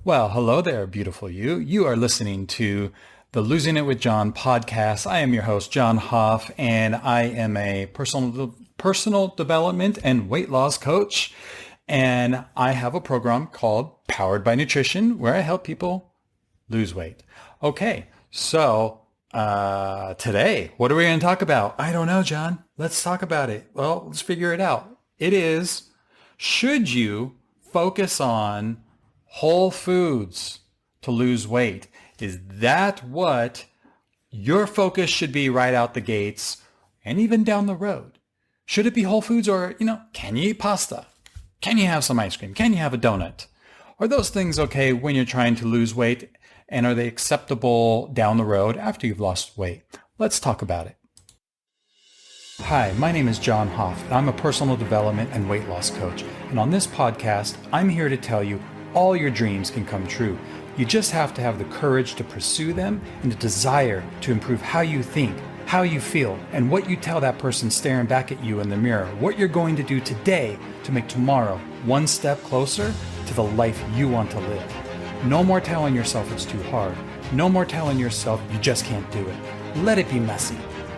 Well, hello there, beautiful you. You are listening to the Losing It with John podcast. I am your host, John Hoff, and I am a personal development and weight loss coach. And I have a program called Powered by Nutrition where I help people lose weight. Okay, so today, what are we going to talk about? I don't know, John. Let's talk about it. Well, let's figure it out. It is, should you focus on whole foods to lose weight? Is that what your focus should be right out the gates and even down the road? Should it be whole foods or, can you eat pasta? Can you have some ice cream? Can you have a donut? Are those things okay when you're trying to lose weight? And are they acceptable down the road after you've lost weight? Let's talk about it. Hi, my name is John Hoff, and I'm a personal development and weight loss coach. And on this podcast, I'm here to tell you all your dreams can come true. You just have to have the courage to pursue them and the desire to improve how you think, how you feel, and what you tell that person staring back at you in the mirror. What you're going to do today to make tomorrow one step closer to the life you want to live. No more telling yourself it's too hard. No more telling yourself you just can't do it. Let it be messy.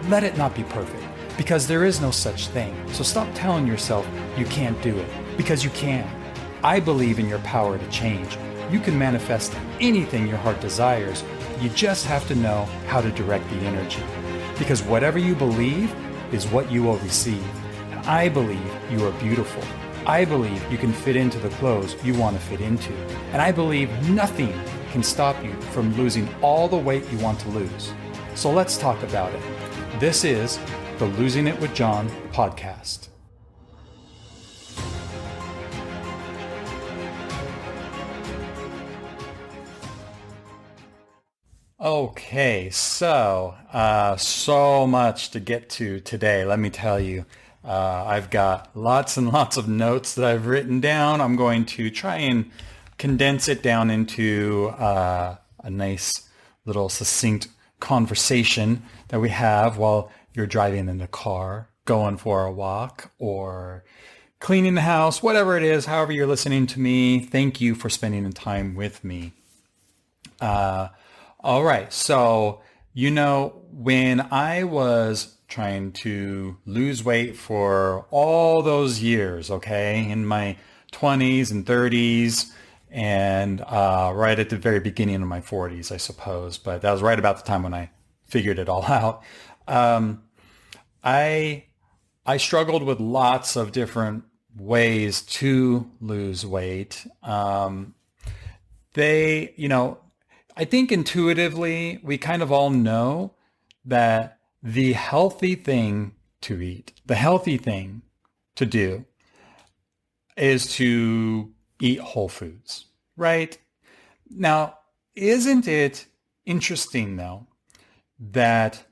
Let it not be perfect, because there is no such thing. So stop telling yourself you can't do it, because you can. I believe in your power to change. You can manifest anything your heart desires. You just have to know how to direct the energy. Because whatever you believe is what you will receive. And I believe you are beautiful. I believe you can fit into the clothes you want to fit into. And I believe nothing can stop you from losing all the weight you want to lose. So let's talk about it. This is the Losing It with John podcast. Okay, so much to get to today. Let me tell you, I've got lots and lots of notes that I've written down. I'm going to try and condense it down into a nice little succinct conversation that we have while you're driving in the car, going for a walk, or cleaning the house, whatever it is, however you're listening to me. Thank you for spending the time with me. All right. So, when I was trying to lose weight for all those years, okay, in my 20s and 30s and right at the very beginning of my 40s, I suppose, but that was right about the time when I figured it all out. I struggled with lots of different ways to lose weight. I think intuitively, we kind of all know that the healthy thing to eat, the healthy thing to do is to eat whole foods, right? Now, isn't it interesting, though, that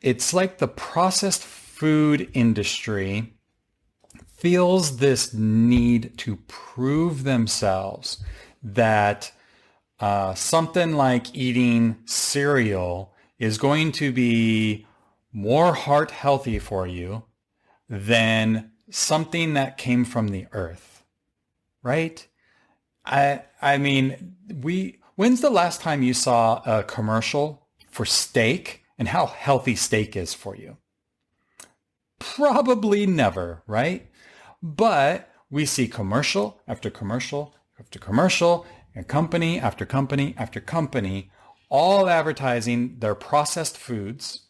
it's like the processed food industry feels this need to prove themselves that something like eating cereal is going to be more heart healthy for you than something that came from the earth, right? When's the last time you saw a commercial for steak and how healthy steak is for you? Probably never, right? But we see commercial after commercial after commercial, and company after company after company, all advertising their processed foods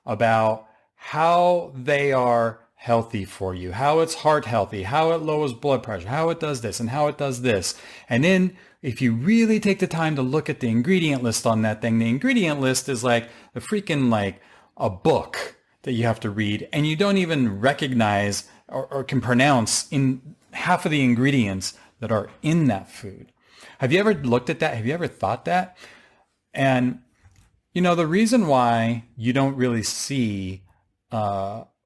about how they are healthy for you, how it's heart healthy, how it lowers blood pressure, how it does this and how it does this. And then if you really take the time to look at the ingredient list on that thing, the ingredient list is like a freaking like a book that you have to read, and you don't even recognize or can pronounce in half of the ingredients that are in that food. Have you ever looked at that? Have you ever thought that? And, the reason why you don't really see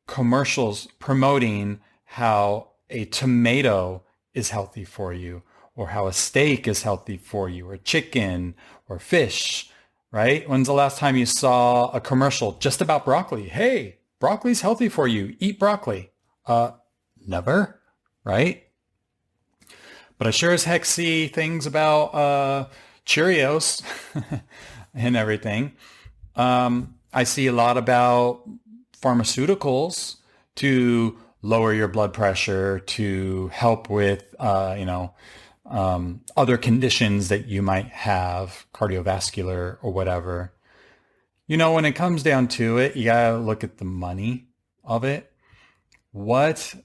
commercials promoting how a tomato is healthy for you, or how a steak is healthy for you, or chicken, or fish, right? When's the last time you saw a commercial just about broccoli? Hey, broccoli's healthy for you. Eat broccoli. Never, right? But I sure as heck see things about Cheerios and everything. I see a lot about pharmaceuticals to lower your blood pressure, to help with, other conditions that you might have, cardiovascular or whatever. When it comes down to it, you gotta look at the money of it. What,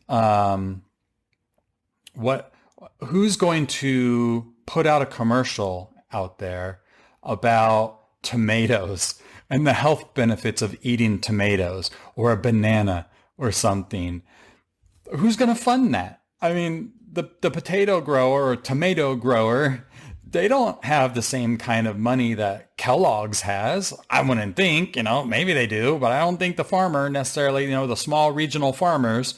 who's going to put out a commercial out there about tomatoes and the health benefits of eating tomatoes or a banana or something? Who's going to fund that? I mean, the potato grower or tomato grower, they don't have the same kind of money that Kellogg's has. I wouldn't think, maybe they do, but I don't think the farmer necessarily, the small regional farmers,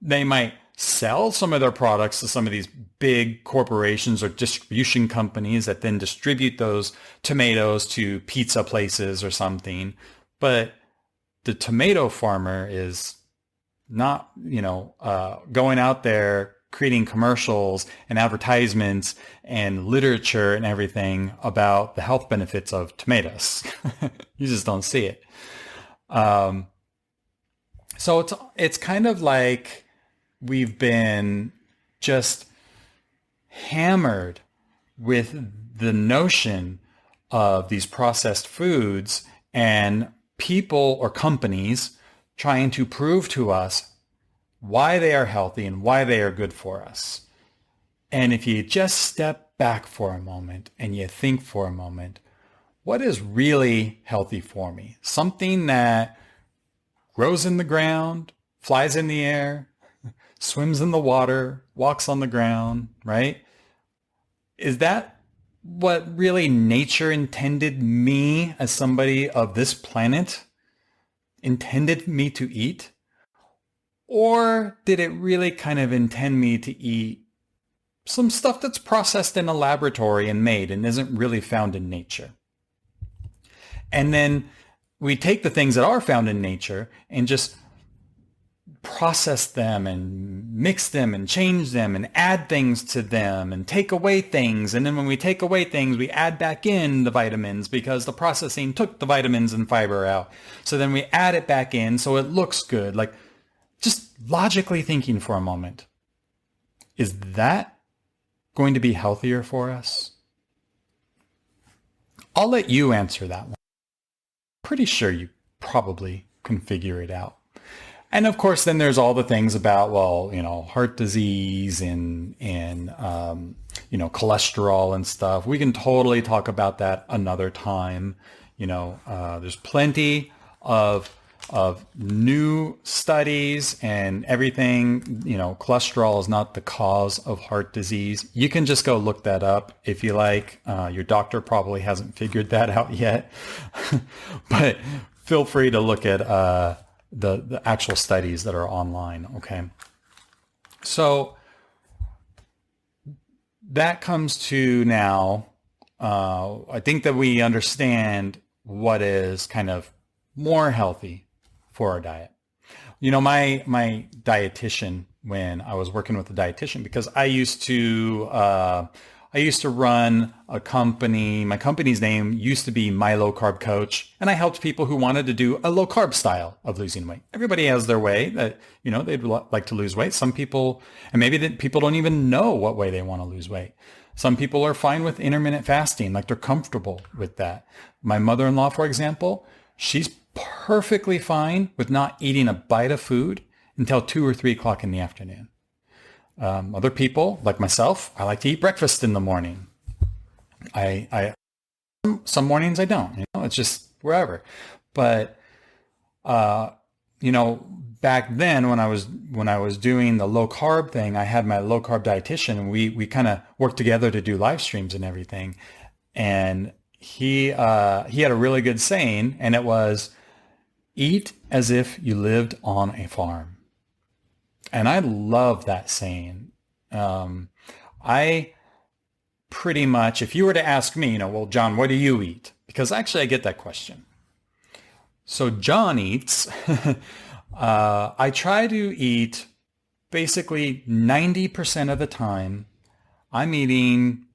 they might sell some of their products to some of these big corporations or distribution companies that then distribute those tomatoes to pizza places or something. But the tomato farmer is not, going out there creating commercials and advertisements and literature and everything about the health benefits of tomatoes. You just don't see it. So it's kind of like we've been just hammered with the notion of these processed foods and people or companies trying to prove to us why they are healthy and why they are good for us. And if you just step back for a moment and you think for a moment, what is really healthy for me? Something that grows in the ground, flies in the air, swims in the water, walks on the ground, right? Is that what really nature intended me as somebody of this planet intended me to eat? Or did it really kind of intend me to eat some stuff that's processed in a laboratory and made and isn't really found in nature? And then we take the things that are found in nature and just process them and mix them and change them and add things to them and take away things. And then when we take away things, we add back in the vitamins because the processing took the vitamins and fiber out. So then we add it back in so it looks good. Like, just logically thinking for a moment, is that going to be healthier for us? I'll let you answer that one. Pretty sure you probably can figure it out. And of course, then there's all the things about, heart disease and cholesterol and stuff. We can totally talk about that another time. There's plenty of new studies and everything. Cholesterol is not the cause of heart disease. You can just go look that up if you like. Your doctor probably hasn't figured that out yet, but feel free to look at the actual studies that are online. Okay. So that comes to now, I think that we understand what is kind of more healthy for our diet. My dietitian, when I was working with a dietitian, because I used to run a company. My company's name used to be My Low Carb Coach, and I helped people who wanted to do a low carb style of losing weight. Everybody has their way that, they'd like to lose weight. Some people, and maybe people don't even know what way they want to lose weight. Some people are fine with intermittent fasting, like they're comfortable with that. My mother-in-law, for example, she's perfectly fine with not eating a bite of food until 2 or 3 o'clock in the afternoon. Other people, like myself, I like to eat breakfast in the morning. Some mornings I don't. It's just wherever. But back then when I was doing the low carb thing, I had my low carb dietitian, and we kind of worked together to do live streams and everything. And he had a really good saying, and it was, eat as if you lived on a farm. And I love that saying. I pretty much, if you were to ask me, well, John, what do you eat? Because actually I get that question. So John eats, I try to eat basically 90% of the time I'm eating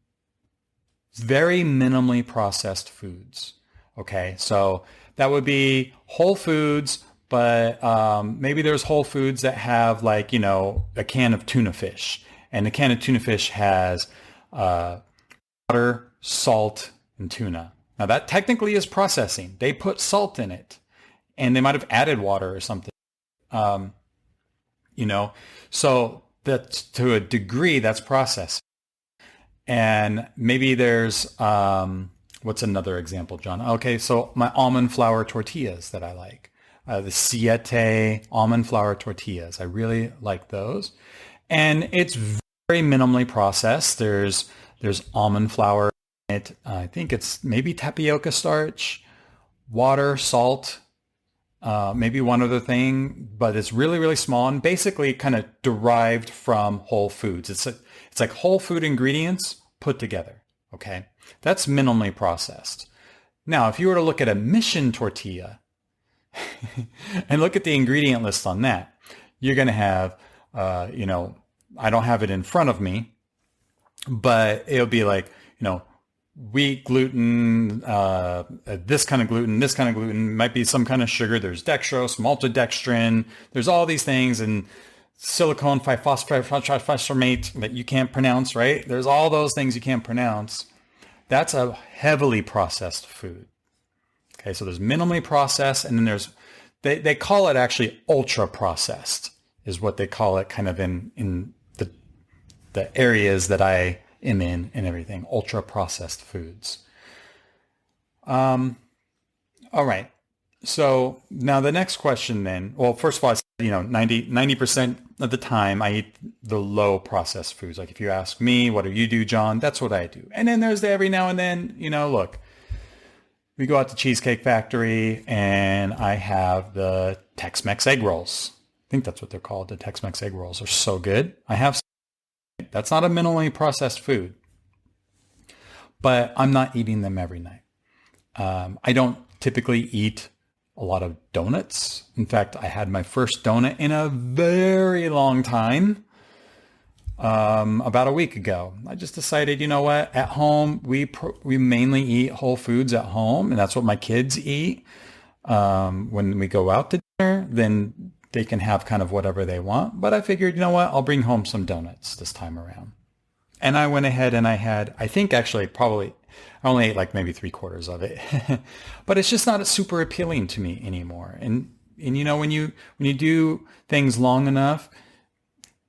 very minimally processed foods. Okay, so that would be whole foods, but maybe there's whole foods that have like, a can of tuna fish. And the can of tuna fish has water, salt, and tuna. Now that technically is processing. They put salt in it and they might have added water or something. Um, so that to a degree that's processing. And maybe there's, what's another example, John? Okay, so my almond flour tortillas that I like. The Siete almond flour tortillas. I really like those. And it's very minimally processed. There's almond flour in it. I think it's maybe tapioca starch, water, salt, maybe one other thing, but it's really, really small and basically kind of derived from whole foods. It's like whole food ingredients put together. Okay. That's minimally processed. Now, if you were to look at a mission tortilla and look at the ingredient list on that, you're going to have, I don't have it in front of me, but it'll be like, wheat, gluten, this kind of gluten, might be some kind of sugar. There's dextrose, maltodextrin. There's all these things and silicone phosphate that you can't pronounce, right? There's all those things you can't pronounce. That's a heavily processed food. Okay, so there's minimally processed, and then there's, they call it actually ultra processed is what they call it kind of in the areas that I am in and everything, ultra processed foods. All right. So now the next question then, well, first of all, I said, 90% of the time I eat the low processed foods. Like if you ask me, what do you do, John? That's what I do. And then there's every now and then, look, we go out to Cheesecake Factory and I have the Tex-Mex egg rolls. I think that's what they're called. The Tex-Mex egg rolls are so good. That's not a minimally processed food, but I'm not eating them every night. I don't typically eat a lot of donuts. In fact, I had my first donut in a very long time, about a week ago. I just decided, you know what? At home, we mainly eat whole foods at home, and that's what my kids eat. When we go out to dinner, then they can have kind of whatever they want. But I figured, you know what? I'll bring home some donuts this time around. And I went ahead and I think actually I only ate like maybe 3/4 of it, but it's just not super appealing to me anymore. And when you do things long enough,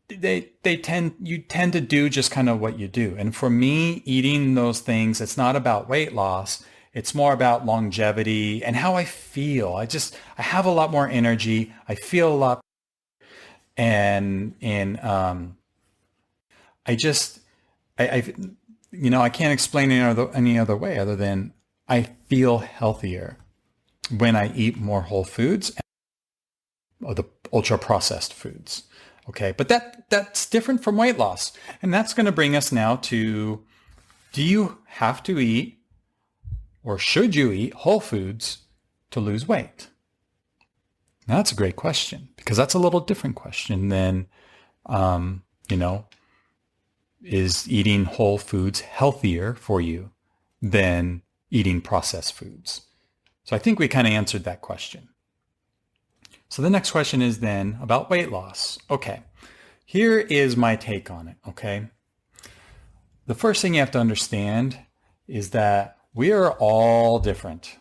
you tend to do just kind of what you do. And for me, eating those things, it's not about weight loss. It's more about longevity and how I feel. I have a lot more energy. I feel a lot, and I can't explain any other way other than I feel healthier when I eat more whole foods or the ultra processed foods. Okay, but that's different from weight loss, and that's going to bring us now to: do you have to eat, or should you eat whole foods to lose weight? Now, that's a great question, because that's a little different question than, is eating whole foods healthier for you than eating processed foods? So I think we kind of answered that question. So the next question is then about weight loss. Okay, here is my take on it, okay? The first thing you have to understand is that we are all different,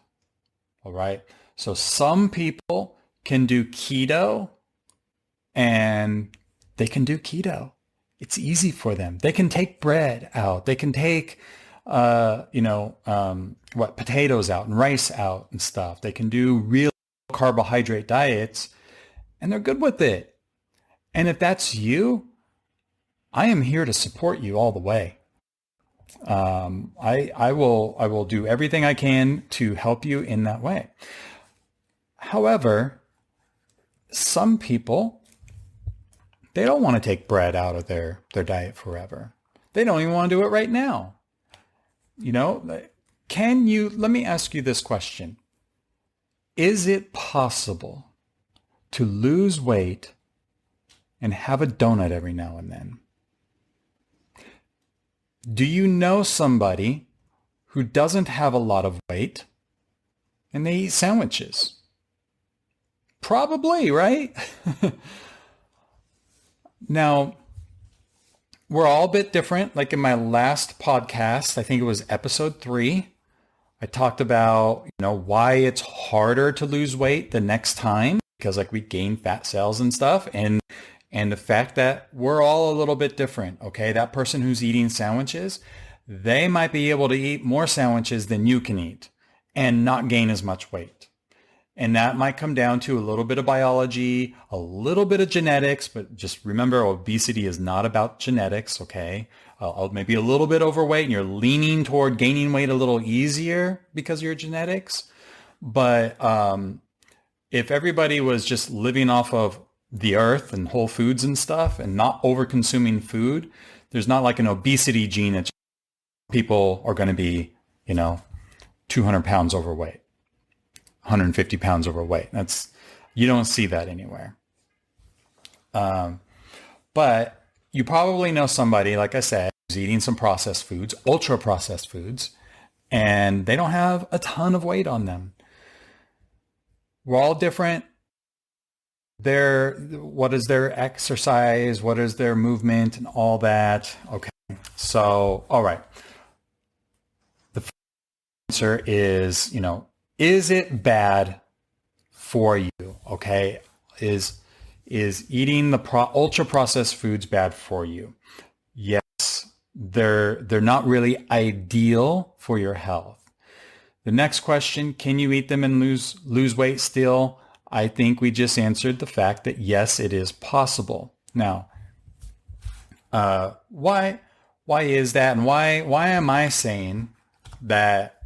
all right? So some people can do keto and they can do keto. It's easy for them. They can take bread out. They can take, potatoes out and rice out and stuff. They can do real carbohydrate diets and they're good with it. And if that's you, I am here to support you all the way. I will do everything I can to help you in that way. However, some people, they don't want to take bread out of their diet forever. They don't even want to do it right now. Let me ask you this question. Is it possible to lose weight and have a donut every now and then? Do you know somebody who doesn't have a lot of weight and they eat sandwiches? Probably, right? Now, we're all a bit different. Like in my last podcast, I think it was episode 3, I talked about, why it's harder to lose weight the next time because like we gain fat cells and stuff, and the fact that we're all a little bit different. Okay, that person who's eating sandwiches, they might be able to eat more sandwiches than you can eat and not gain as much weight. And that might come down to a little bit of biology, a little bit of genetics, but just remember, obesity is not about genetics, okay? Maybe a little bit overweight and you're leaning toward gaining weight a little easier because of your genetics. But if everybody was just living off of the earth and whole foods and stuff and not over consuming food, there's not like an obesity gene that people are going to be, 200 pounds overweight. 150 pounds overweight. You don't see that anywhere. But you probably know somebody, like I said, who's eating some processed foods, ultra processed foods, and they don't have a ton of weight on them. We're all different. What is their exercise? What is their movement and all that? Okay. So, all right. The answer is, is it bad for you? Okay. Is eating the ultra processed foods bad for you? Yes. They're not really ideal for your health. The next question, can you eat them and lose weight still? I think we just answered the fact that yes, it is possible. Now, why is that? And why am I saying that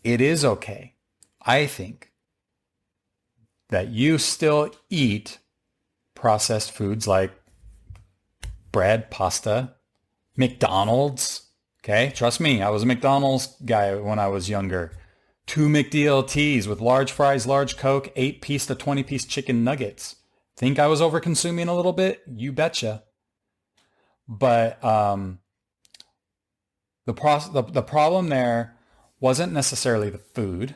it is okay? I think that you still eat processed foods like bread, pasta, McDonald's. Okay, trust me, I was a McDonald's guy when I was younger. 2 McDLTs with large fries, large Coke, 8-piece to 20-piece chicken nuggets. Think I was over consuming a little bit? You betcha. But the problem there wasn't necessarily the food.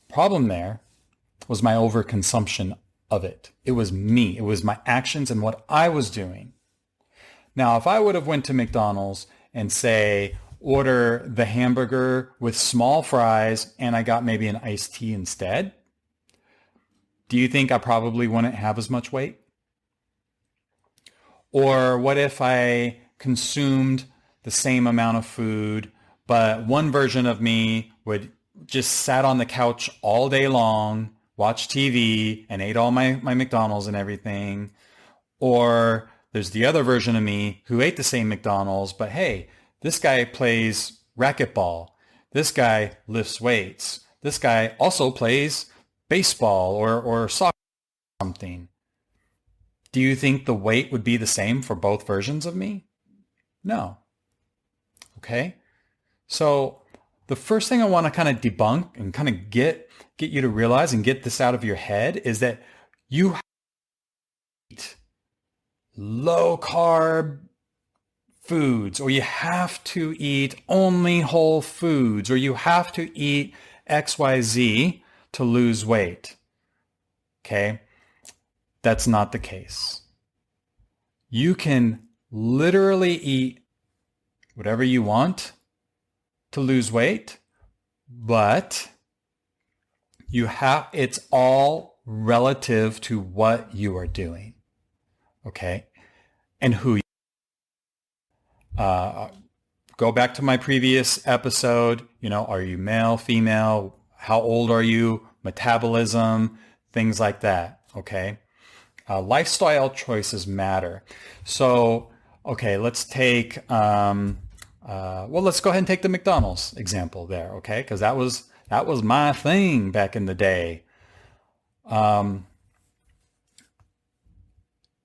Problem there was my overconsumption of it. It was me. It was my actions and what I was doing. Now, if I would have went to McDonald's and say, order the hamburger with small fries and I got maybe an iced tea instead, do you think I probably wouldn't have as much weight? Or what if I consumed the same amount of food, but one version of me would just sat on the couch all day long, watch TV, and ate all my McDonald's and everything? Or there's the other version of me who ate the same McDonald's, but hey, this guy plays racquetball. This guy lifts weights. This guy also plays baseball or soccer or something. Do you think the weight would be the same for both versions of me? No. Okay? So the first thing I want to kind of debunk and kind of get you to realize and get this out of your head is that you eat low carb foods, or you have to eat only whole foods, or you have to eat XYZ to lose weight. Okay? That's not the case. You can literally eat whatever you want to lose weight, but it's all relative to what you are doing. Okay? And who go back to my previous episode, are you male, female? How old are you? Metabolism, things like that. Okay. Lifestyle choices matter. So, okay, let's take, let's go ahead and take the McDonald's example there. Okay. Cause that was my thing back in the day.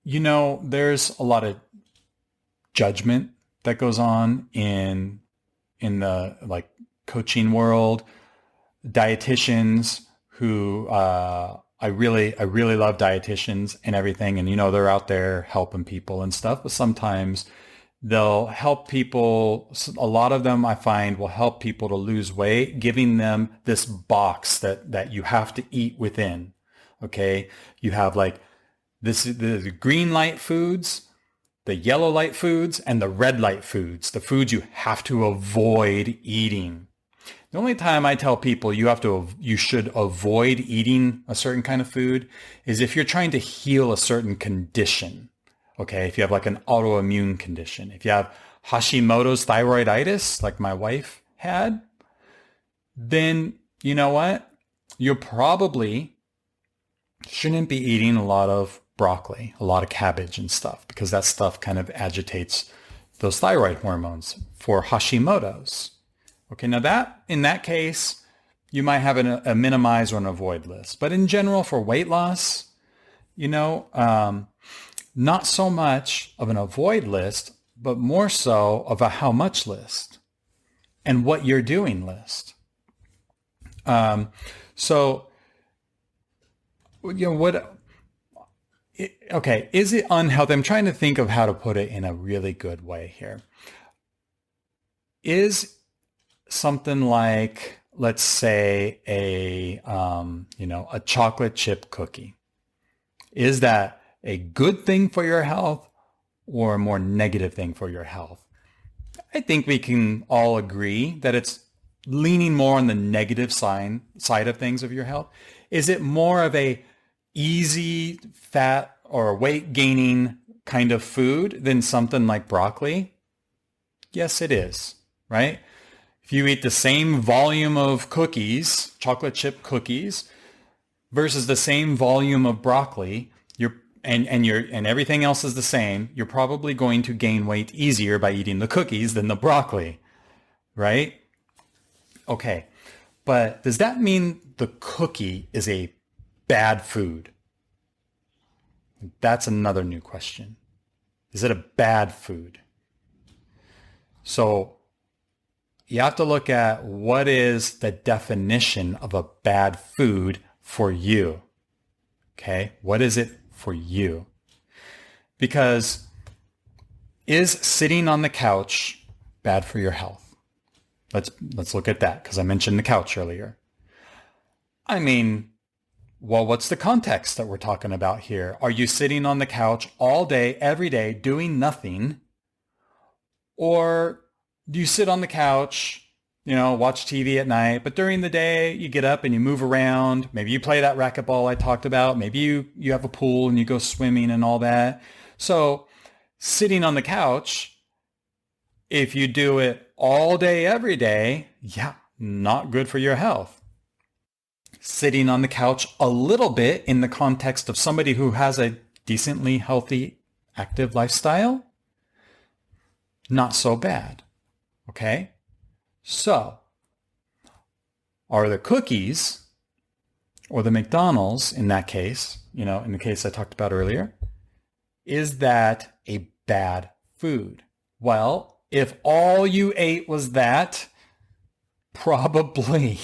There's a lot of judgment that goes on in the like coaching world, dietitians who I really love dietitians and everything, and they're out there helping people and stuff, but sometimes They'll help people. A lot of them I find will help people to lose weight, giving them this box that you have to eat within. Okay. You have like the green light foods, the yellow light foods, and the red light foods, the foods you have to avoid eating. The only time I tell people you should avoid eating a certain kind of food is if you're trying to heal a certain condition. Okay, if you have like an autoimmune condition, if you have Hashimoto's thyroiditis, like my wife had, then you know what? You probably shouldn't be eating a lot of broccoli, a lot of cabbage and stuff, because that stuff kind of agitates those thyroid hormones for Hashimoto's. Okay, now that in that case, you might have a minimize or an avoid list. But in general, for weight loss, not so much of an avoid list, but more so of a how much list and what you're doing list. Is it unhealthy? I'm trying to think of how to put it in a really good way here. Is something like, let's say a chocolate chip cookie, is that a good thing for your health or a more negative thing for your health? I think we can all agree that it's leaning more on the negative side of things of your health. Is it more of a easy fat or weight gaining kind of food than something like broccoli? Yes, it is, right? If you eat the same volume of cookies, chocolate chip cookies, versus the same volume of broccoli, and everything else is the same, you're probably going to gain weight easier by eating the cookies than the broccoli, right? Okay, but does that mean the cookie is a bad food? That's another new question. Is it a bad food? So you have to look at what is the definition of a bad food for you. Okay, what is it for you? Because is sitting on the couch bad for your health? Let's look at that, because I mentioned the couch earlier. I mean, well, what's the context that we're talking about here? Are you sitting on the couch all day, every day, doing nothing? Or do you sit on the couch, watch TV at night, but during the day you get up and you move around? Maybe you play that racquetball I talked about. Maybe you have a pool and you go swimming and all that. So sitting on the couch, if you do it all day, every day, yeah, not good for your health. Sitting on the couch a little bit in the context of somebody who has a decently healthy, active lifestyle, not so bad. Okay? So, are the cookies or the McDonald's in that case, in the case I talked about earlier, is that a bad food? Well, if all you ate was that, probably.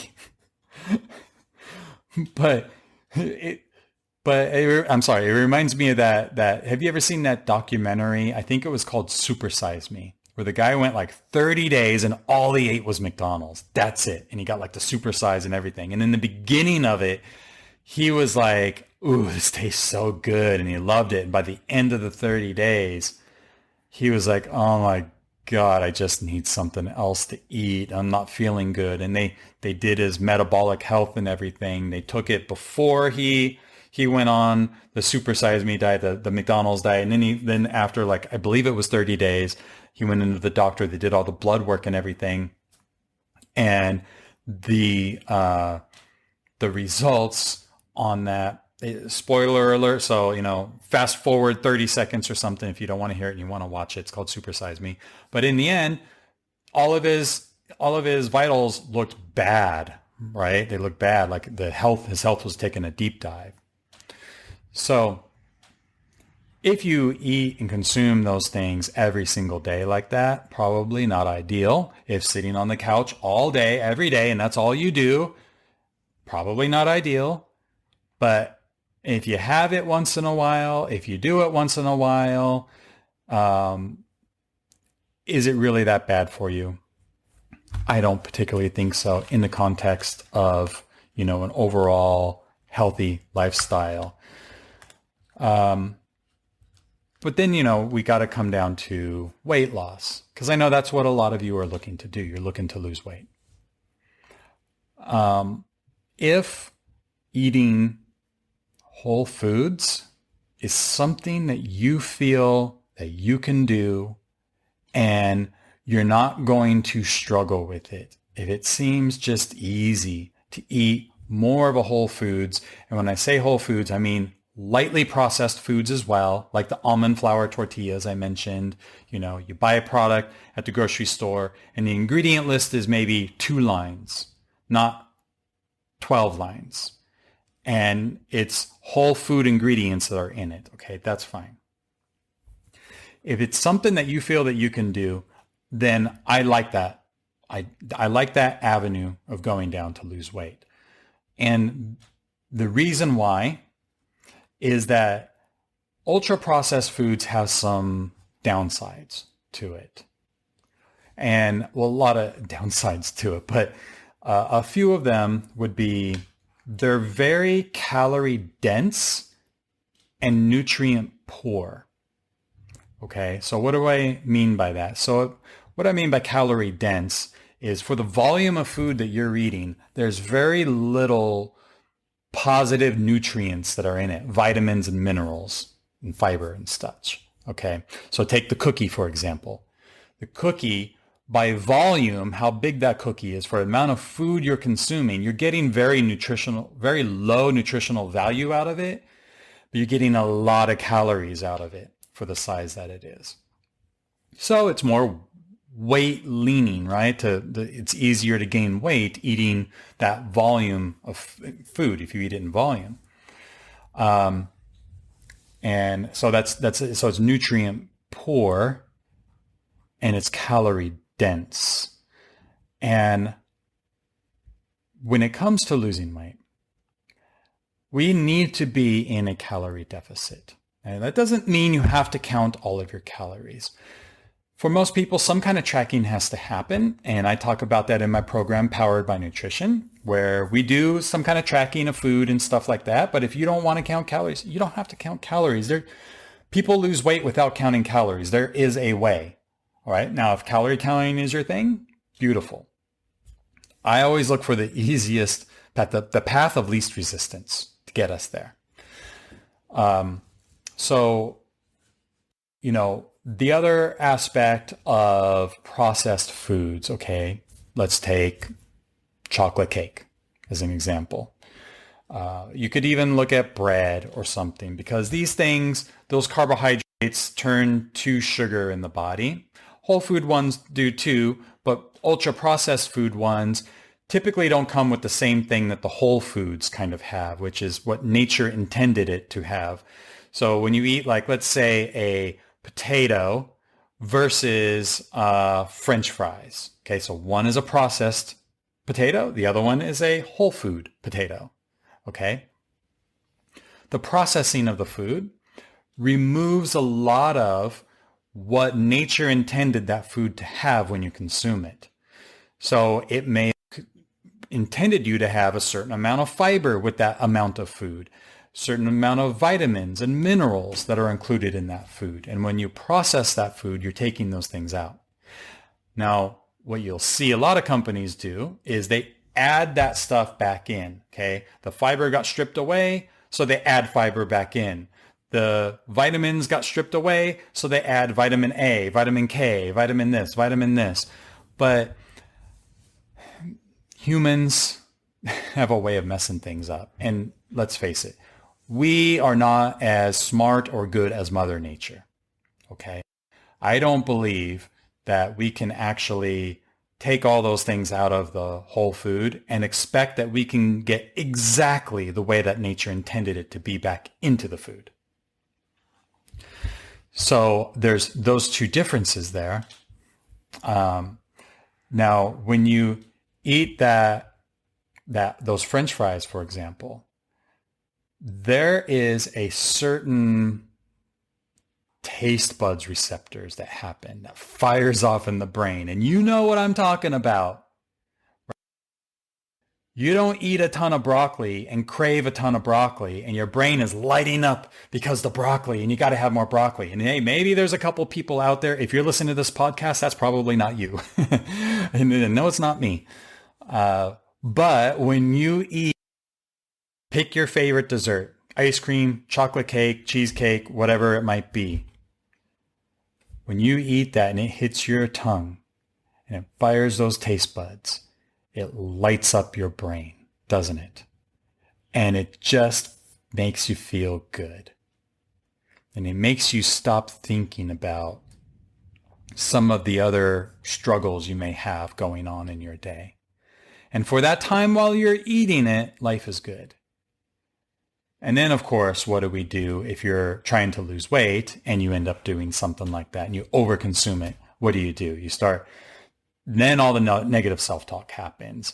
I'm sorry, it reminds me of that. Have you ever seen that documentary? I think it was called Super Size Me, where the guy went like 30 days and all he ate was McDonald's. That's it. And he got like the super size and everything. And in the beginning of it, he was like, ooh, this tastes so good. And he loved it. And by the end of the 30 days, he was like, oh my God, I just need something else to eat. I'm not feeling good. And they did his metabolic health and everything. They took it before he went on the Super Size Me diet, the McDonald's diet. And then after, like, I believe it was 30 days, he went into the doctor. They did all the blood work and everything. And the results on that, spoiler alert. So, fast forward 30 seconds or something if you don't want to hear it and you want to watch it. It's called Super Size Me. But in the end, all of his vitals looked bad, right? They looked bad. Like his health was taking a deep dive. So if you eat and consume those things every single day like that, probably not ideal. If sitting on the couch all day, every day, and that's all you do, probably not ideal. But if you have it once in a while, if you do it once in a while, is it really that bad for you? I don't particularly think so in the context of, an overall healthy lifestyle. But then, we got to come down to weight loss, because I know that's what a lot of you are looking to do. You're looking to lose weight. If eating whole foods is something that you feel that you can do and you're not going to struggle with it, if it seems just easy to eat more of a whole foods, and when I say whole foods, I mean lightly processed foods as well, like the almond flour tortillas I mentioned. You buy a product at the grocery store and the ingredient list is maybe 2 lines, not 12 lines. And it's whole food ingredients that are in it. Okay, that's fine. If it's something that you feel that you can do, then I like that. I like that avenue of going down to lose weight. And the reason why is that ultra-processed foods have some downsides to it. And, well, a lot of downsides to it, but a few of them would be they're very calorie dense and nutrient poor. Okay, so what do I mean by that? So what I mean by calorie dense is for the volume of food that you're eating, there's very little positive nutrients that are in it, vitamins and minerals and fiber and such. Okay, so take the cookie, for example. The cookie, by volume, how big that cookie is for the amount of food you're consuming, you're getting very low nutritional value out of it, but you're getting a lot of calories out of it for the size that it is. So it's more weight leaning, right? It's easier to gain weight eating that volume of food if you eat it in volume. And so so it's nutrient poor and it's calorie dense. And when it comes to losing weight, we need to be in a calorie deficit. And that doesn't mean you have to count all of your calories. For most people, some kind of tracking has to happen. And I talk about that in my program, Powered by Nutrition, where we do some kind of tracking of food and stuff like that. But if you don't want to count calories, you don't have to count calories. People lose weight without counting calories. There is a way. All right. Now, if calorie counting is your thing, beautiful. I always look for the easiest path, the path of least resistance to get us there. The other aspect of processed foods, okay, let's take chocolate cake as an example. You could even look at bread or something, because these things, those carbohydrates turn to sugar in the body. Whole food ones do too, but ultra processed food ones typically don't come with the same thing that the whole foods kind of have, which is what nature intended it to have. So when you eat, like, let's say a potato versus French fries. Okay, so one is a processed potato, the other one is a whole food potato. Okay, the processing of the food removes a lot of what nature intended that food to have when you consume it. So it may intended you to have a certain amount of fiber with that amount of food, certain amount of vitamins and minerals that are included in that food. And when you process that food, you're taking those things out. Now, what you'll see a lot of companies do is they add that stuff back in, okay? The fiber got stripped away, so they add fiber back in. The vitamins got stripped away, so they add vitamin A, vitamin K, vitamin this. But humans have a way of messing things up. And let's face it, we are not as smart or good as Mother Nature, okay? I don't believe that we can actually take all those things out of the whole food and expect that we can get exactly the way that nature intended it to be back into the food. So there's those two differences there. Now, when you eat those French fries, for example, there is a certain taste buds receptors that happen, that fires off in the brain. And you know what I'm talking about. You don't eat a ton of broccoli and crave a ton of broccoli and your brain is lighting up because the broccoli and you got to have more broccoli. And hey, maybe there's a couple people out there. If you're listening to this podcast, that's probably not you. And no, it's not me. But when you eat, pick your favorite dessert, ice cream, chocolate cake, cheesecake, whatever it might be. When you eat that and it hits your tongue and it fires those taste buds, it lights up your brain, doesn't it? And it just makes you feel good. And it makes you stop thinking about some of the other struggles you may have going on in your day. And for that time while you're eating it, life is good. And then, of course, what do we do if you're trying to lose weight and you end up doing something like that and you overconsume it? What do? You start... Then all the negative self-talk happens.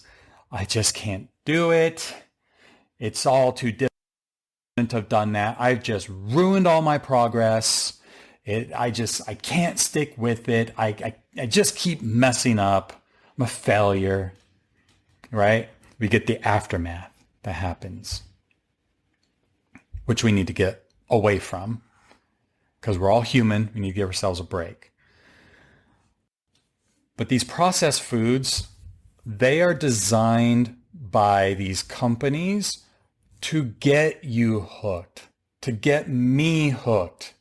I just can't do it. It's all too difficult to have done that. I've just ruined all my progress. I can't stick with it. I just keep messing up. I'm a failure, right? We get the aftermath that happens, which we need to get away from because we're all human. We need to give ourselves a break. But these processed foods, they are designed by these companies to get you hooked, to get me hooked.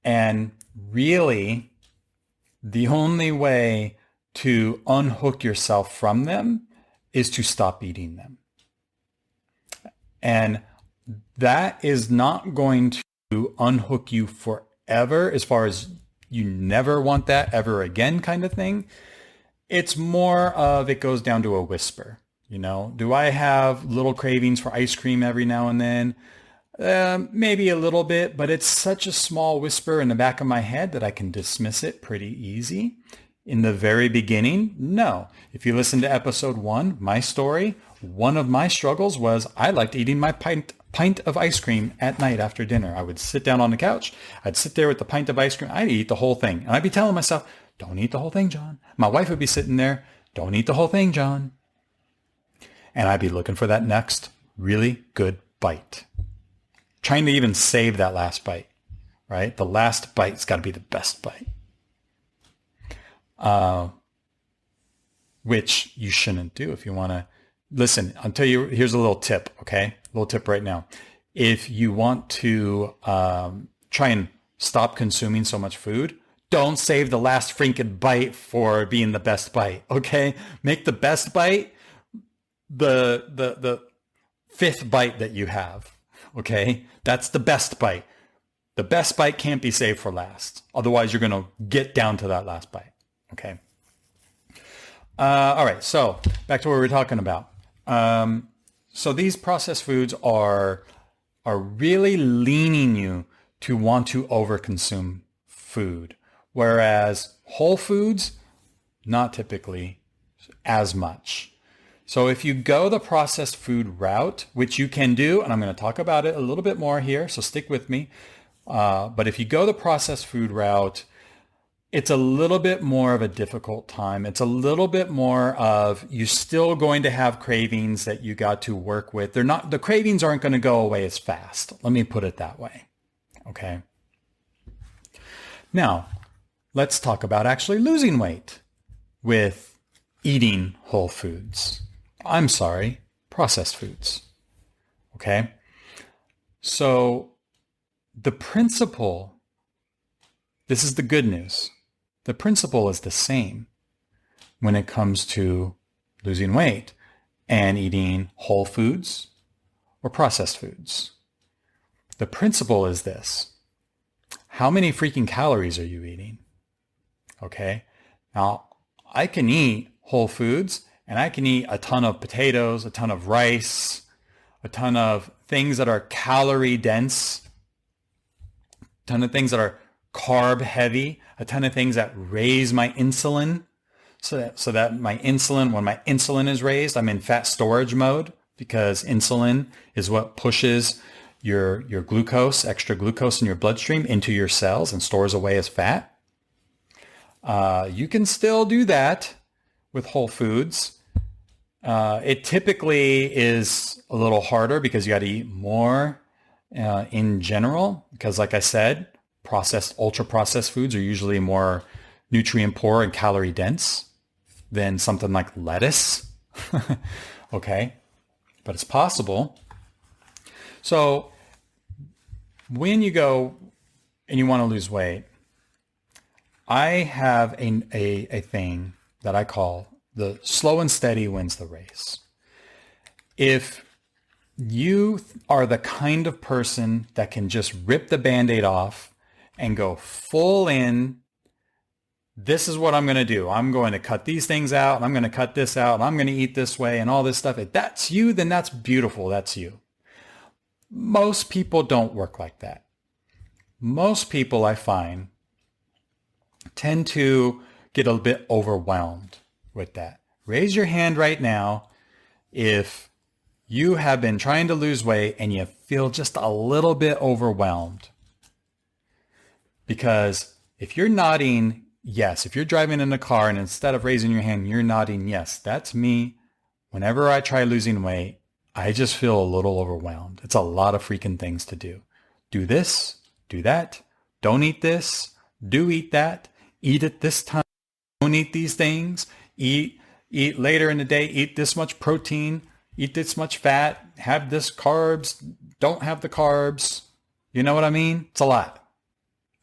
And really, the only way to unhook yourself from them is to stop eating them. And that is not going to unhook you forever as far as you never want that ever again kind of thing. It's more of it goes down to a whisper. Do I have little cravings for ice cream every now and then? Maybe a little bit, but it's such a small whisper in the back of my head that I can dismiss it pretty easy. In the very beginning, no. If you listen to episode 1, my story, one of my struggles was I liked eating my pint of ice cream at night after dinner. I would sit down on the couch. I'd sit there with the pint of ice cream. I'd eat the whole thing. And I'd be telling myself, don't eat the whole thing, John. My wife would be sitting there, don't eat the whole thing, John. And I'd be looking for that next really good bite. Trying to even save that last bite, right? The last bite's got to be the best bite. Which you shouldn't do if you want to. Listen, I'll tell you, here's a little tip, okay? A little tip right now. If you want to try and stop consuming so much food, don't save the last freaking bite for being the best bite, okay? Make the best bite the fifth bite that you have, okay? That's the best bite. The best bite can't be saved for last. Otherwise, you're going to get down to that last bite, okay? All right, so back to what we were talking about. So these processed foods are really leaning you to want to overconsume food, whereas whole foods, not typically as much. So if you go the processed food route, which you can do, and I'm going to talk about it a little bit more here, so stick with me. But if you go the processed food route, it's a little bit more of a difficult time. It's a little bit more of you're still going to have cravings that you got to work with. The cravings aren't going to go away as fast. Let me put it that way. Okay. Now, let's talk about actually losing weight with eating whole foods. I'm sorry, processed foods. Okay. So the principle, this is the good news. The principle is the same when it comes to losing weight and eating whole foods or processed foods. The principle is this. How many freaking calories are you eating? Okay. Now, I can eat whole foods and I can eat a ton of potatoes, a ton of rice, a ton of things that are calorie dense, a ton of things that are carb heavy, a ton of things that raise my insulin so that my insulin, when my insulin is raised, I'm in fat storage mode because insulin is what pushes your glucose, extra glucose in your bloodstream into your cells and stores away as fat. You can still do that with whole foods. It typically is a little harder because you got to eat more in general, because like I said, ultra processed foods are usually more nutrient poor and calorie dense than something like lettuce. Okay. But it's possible. So when you go and you want to lose weight, I have a thing that I call the slow and steady wins the race. If you are the kind of person that can just rip the Band-Aid off and go full in, this is what I'm going to do. I'm going to cut these things out, and I'm going to cut this out, and I'm going to eat this way and all this stuff. If that's you, then that's beautiful. That's you. Most people don't work like that. Most people, I find, tend to get a bit overwhelmed with that. Raise your hand right now if you have been trying to lose weight and you feel just a little bit overwhelmed. Because if you're nodding yes, if you're driving in a car and instead of raising your hand, you're nodding yes, that's me. Whenever I try losing weight, I just feel a little overwhelmed. It's a lot of freaking things to do. Do this, do that, don't eat this, do eat that, eat it this time, don't eat these things, eat later in the day, eat this much protein, eat this much fat, have this carbs, don't have the carbs. You know what I mean? It's a lot.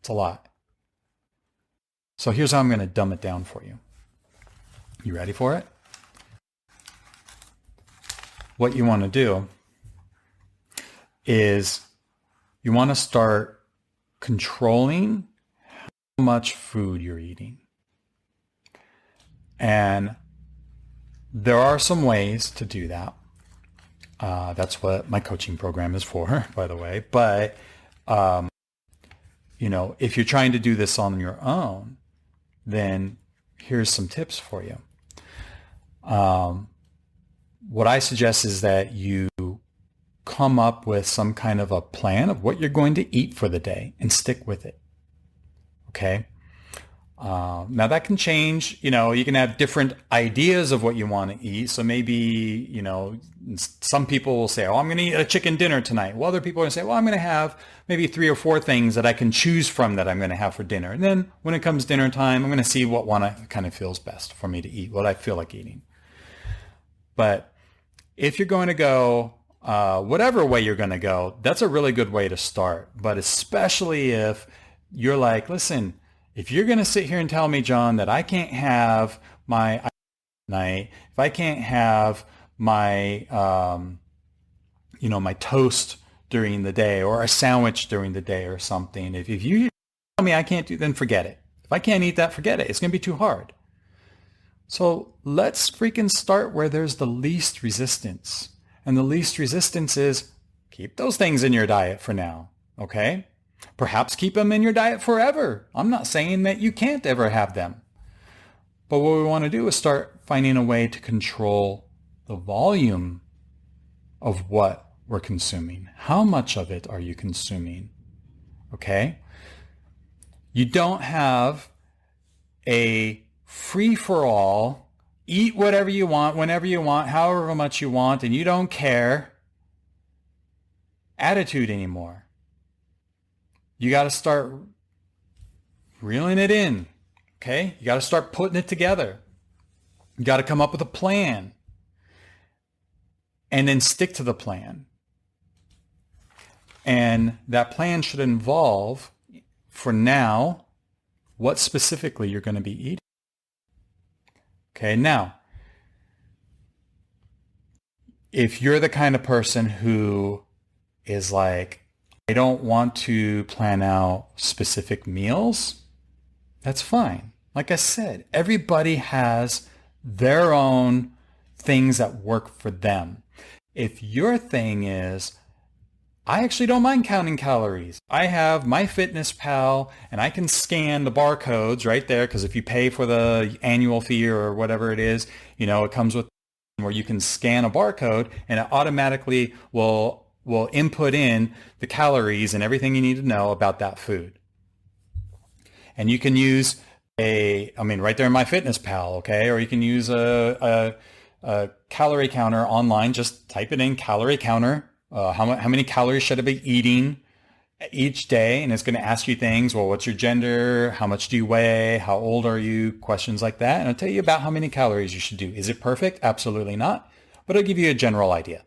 It's a lot. So here's how I'm going to dumb it down for you. You ready for it? What you want to do is you want to start controlling how much food you're eating. And there are some ways to do that. That's what my coaching program is for, by the way. But, if you're trying to do this on your own, then here's some tips for you. What I suggest is that you come up with some kind of a plan of what you're going to eat for the day and stick with it. Okay? Now that can change. You can have different ideas of what you want to eat. So maybe, some people will say, oh, I'm going to eat a chicken dinner tonight. Well, other people are going to say, well, I'm going to have maybe 3 or 4 things that I can choose from that I'm going to have for dinner. And then when it comes dinner time, I'm going to see what one kind of feels best for me to eat, what I feel like eating. But if you're going to go, whatever way you're going to go, that's a really good way to start. But especially if you're like, listen, if you're going to sit here and tell me, John, that I can't have my night, if I can't have my, my toast during the day or a sandwich during the day or something, if you tell me I can't do, then forget it. If I can't eat that, forget it. It's going to be too hard. So let's freaking start where there's the least resistance. And the least resistance is keep those things in your diet for now. Okay? Perhaps keep them in your diet forever. I'm not saying that you can't ever have them. But what we want to do is start finding a way to control the volume of what we're consuming. How much of it are you consuming? Okay? You don't have a free-for-all, eat whatever you want, whenever you want, however much you want, and you don't care attitude anymore. You got to start reeling it in, okay? You got to start putting it together. You got to come up with a plan and then stick to the plan. And that plan should involve, for now, what specifically you're going to be eating. Okay, now, if you're the kind of person who is like, I don't want to plan out specific meals, that's fine. Like I said, everybody has their own things that work for them. If your thing is, I actually don't mind counting calories. I have MyFitnessPal and I can scan the barcodes right there, because if you pay for the annual fee or whatever it is, it comes with where you can scan a barcode and it automatically will will input in the calories and everything you need to know about that food. And you can use right there in MyFitnessPal, okay? Or you can use a calorie counter online. Just type it in, calorie counter. How many calories should I be eating each day? And it's going to ask you things. Well, what's your gender? How much do you weigh? How old are you? Questions like that. And it'll tell you about how many calories you should do. Is it perfect? Absolutely not. But it'll give you a general idea.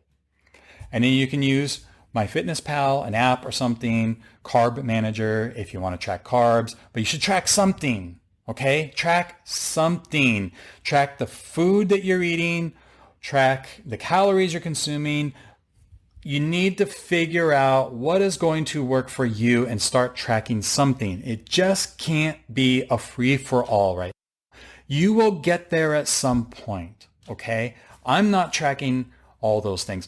And then you can use MyFitnessPal, an app or something, Carb Manager if you want to track carbs. But you should track something, okay? Track something. Track the food that you're eating. Track the calories you're consuming. You need to figure out what is going to work for you and start tracking something. It just can't be a free-for-all, right? You will get there at some point, okay? I'm not tracking all those things.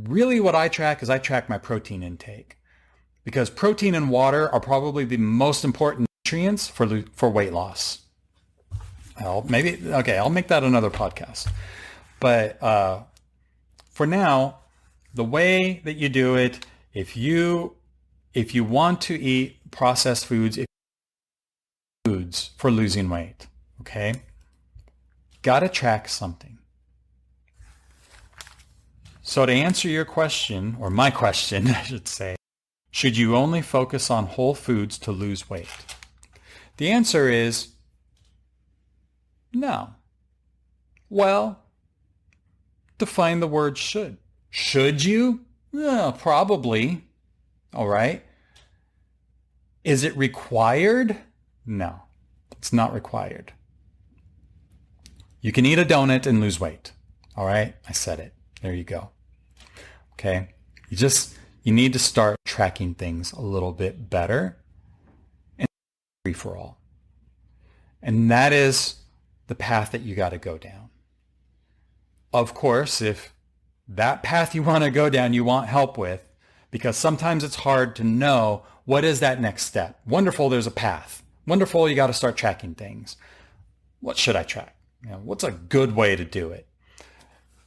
Really what I track is I track my protein intake, because protein and water are probably the most important nutrients for weight loss. I'll make that another podcast. But for now, the way that you do it, if you want to eat processed foods for losing weight, okay, gotta track something. So to answer your question, or my question, I should say, should you only focus on whole foods to lose weight? The answer is no. Well, define the word should. Should you? Probably. All right. Is it required? No, it's not required. You can eat a donut and lose weight. All right. I said it. There you go. Okay. You need to start tracking things a little bit better and free for all. And that is the path that you got to go down. Of course, if that path you want to go down, you want help with, because sometimes it's hard to know what is that next step. Wonderful, there's a path. Wonderful, you got to start tracking things. What should I track? What's a good way to do it?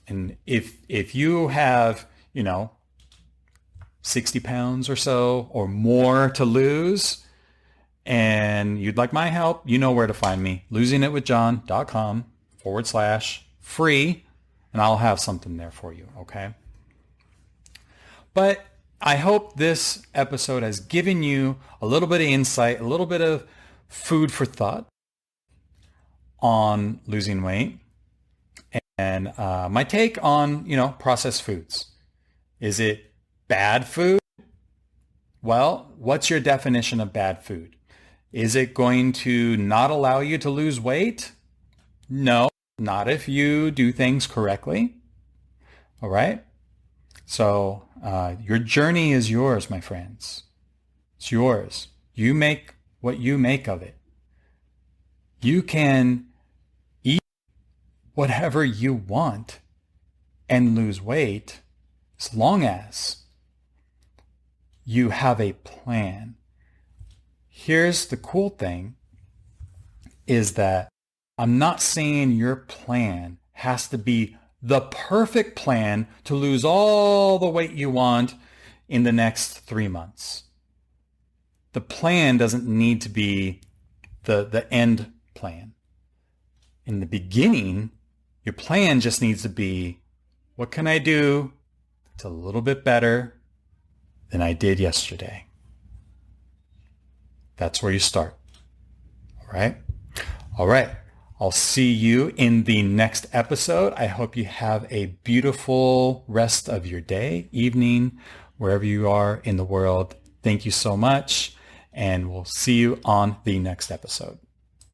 And if you have, 60 pounds or so or more to lose, and you'd like my help, you know where to find me. losingitwithjohn.com/free, and I'll have something there for you, okay? But I hope this episode has given you a little bit of insight, a little bit of food for thought on losing weight, and my take on, processed foods. Is it bad food? Well, what's your definition of bad food? Is it going to not allow you to lose weight? No, not if you do things correctly. All right? So your journey is yours, my friends. It's yours. You make what you make of it. You can eat whatever you want and lose weight as long as you have a plan. Here's the cool thing, is that I'm not saying your plan has to be the perfect plan to lose all the weight you want in the next 3 months. The plan doesn't need to be the end plan. In the beginning, your plan just needs to be, what can I do that's a little bit better than I did yesterday? That's where you start. All right? All right. I'll see you in the next episode. I hope you have a beautiful rest of your day, evening, wherever you are in the world. Thank you so much, and we'll see you on the next episode.